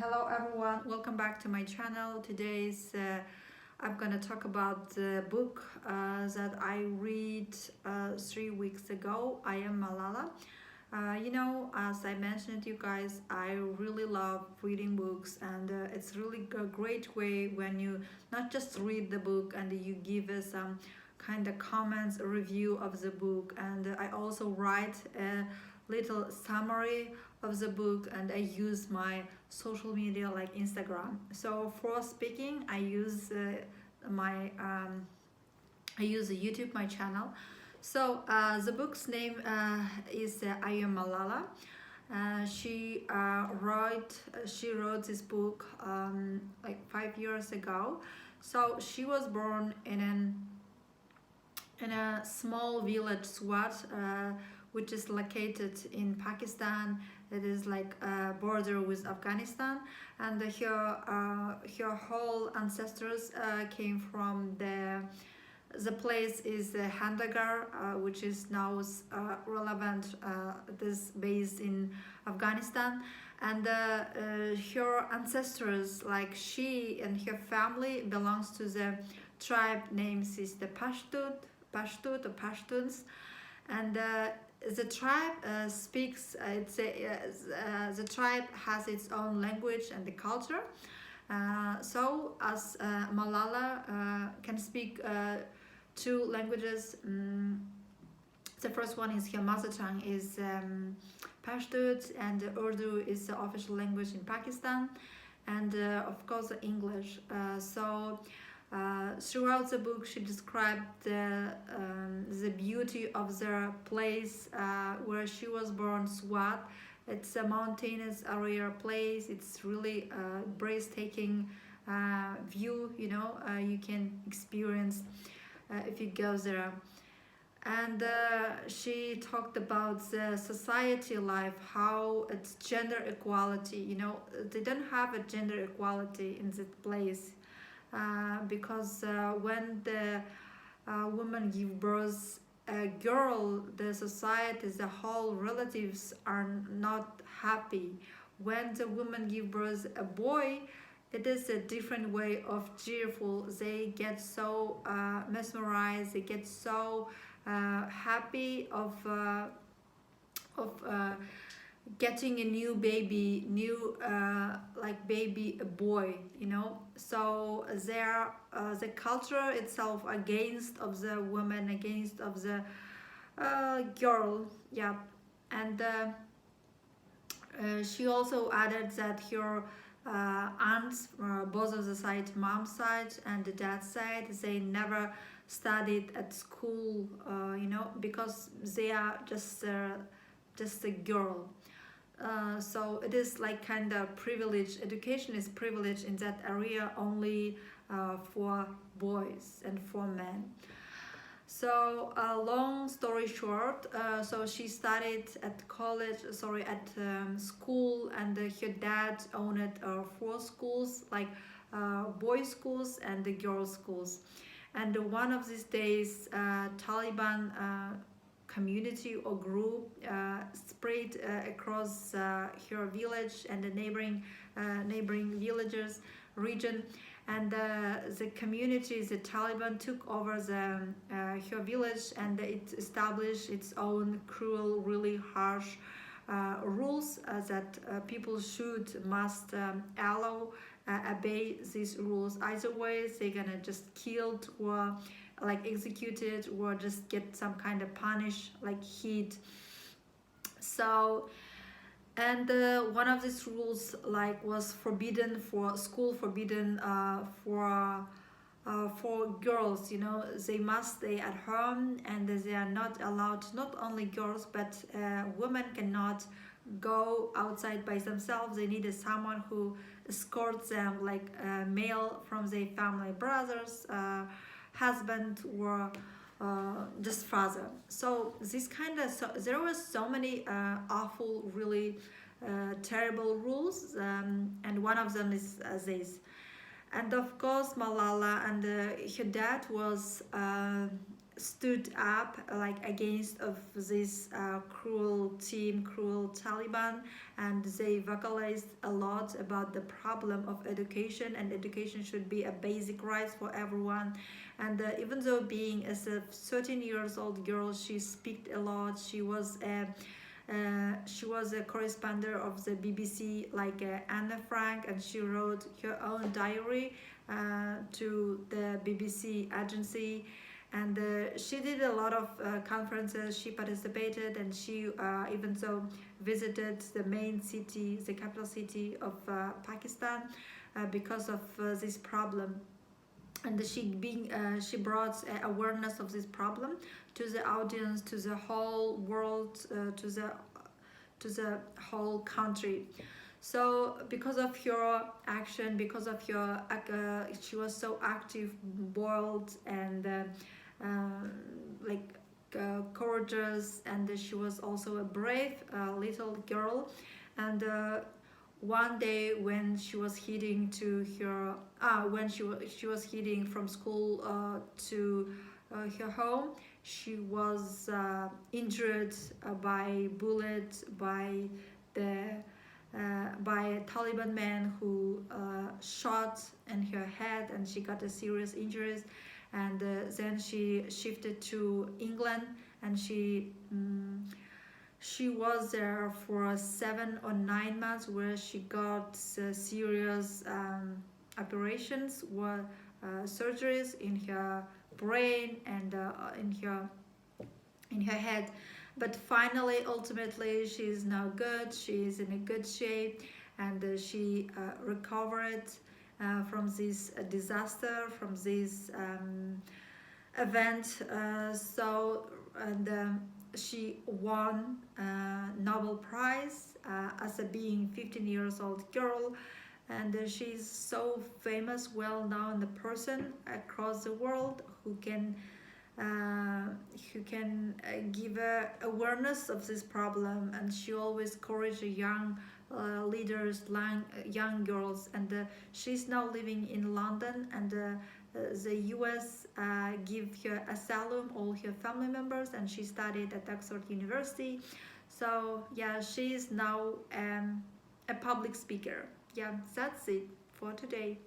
Hello everyone, welcome back to my channel. Today's I'm gonna talk about the book that I read 3 weeks ago. I am Malala. As I mentioned to you guys, I really love reading books, and it's really a great way when you not just read the book and you give us some kind of comments, a review of the book, and I also write a little summary of the book, and I use my social media like Instagram. So for speaking, my I use YouTube, my channel. So the book's name is I Am Malala. She wrote this book like 5 years ago. So she was born in a small village, Swat, which is located in Pakistan. It is like a border with Afghanistan, and her whole ancestors came from the place is Handagar, which is now relevant. It is based in Afghanistan, and her ancestors, like she and her family, belongs to the tribe named is the Pashtun or Pashtuns, and the tribe speaks. The tribe has its own language and the culture. So as Malala can speak two languages. The first one is her mother tongue is Pashtun, and Urdu is the official language in Pakistan, and of course English. Throughout the book, she described the beauty of the place where she was born, Swat. It's a mountainous area place. It's really a breathtaking view, you can experience if you go there. And she talked about the society life, how it's gender equality. They don't have a gender equality in that place. Because when the woman give birth a girl, the society, the whole relatives are not happy. When the woman give birth a boy, it is a different way of cheerful. They get so mesmerized, they get so happy of getting a new baby, new like baby, a boy, So the culture itself against of the woman, against of the girl, yeah. And she also added that her aunts, both of the side, mom's side and the dad's side, they never studied at school, because they are just a girl. So it is like kind of privilege. Education is privilege in that area only for boys and for men. So long story short, so she studied at college, at school, and her dad owned 4 schools, like boys schools and the girls schools. And one of these days, Taliban community or group spread across her village and the neighboring villages region, and the community, the Taliban took over her village, and it established its own cruel, really harsh rules that people must obey these rules. Either way, they're gonna just killed or like executed or just get some kind of punish, like hit. So, and one of these rules like was forbidden for school, forbidden for girls. They must stay at home, and they are not allowed, not only girls but women cannot go outside by themselves. They needed someone who escorts them, like a male from their family, brothers, husband, or just father. So this kind of, there were so many awful, really terrible rules, and one of them is this. And of course Malala and her dad was stood up like against of this cruel team, cruel Taliban, and they vocalized a lot about the problem of education, and education should be a basic right for everyone. And even though being as a 13 years old girl, she speak a lot. She was a correspondent of the BBC, like Anna Frank, and she wrote her own diary to the BBC agency. And she did a lot of conferences. She participated, and she even so visited the main city, the capital city of Pakistan, because of this problem. And she brought awareness of this problem to the audience, to the whole world, to the whole country. So because of your action, because of your she was so active, bold, and like courageous, and she was also a brave little girl. And one day when she was heading to her when she was heading from school to her home, she was injured by bullet the by a Taliban man who shot in her head, and she got a serious injuries. And then she shifted to England, and she was there for 7 or 9 months, where she got serious operations, surgeries in her brain and in her head. But finally, ultimately, she is now good. She is in a good shape, and she recovered from this disaster, from this event. And she won Nobel Prize as a being 15 years old girl. And she's so famous, well known the person across the world uh, who can give awareness of this problem. And she always encourage young leaders, young girls. And she's now living in London, and the US give her asylum, all her family members, and she studied at Oxford University. So yeah, she is now a public speaker. Yeah, that's it for today.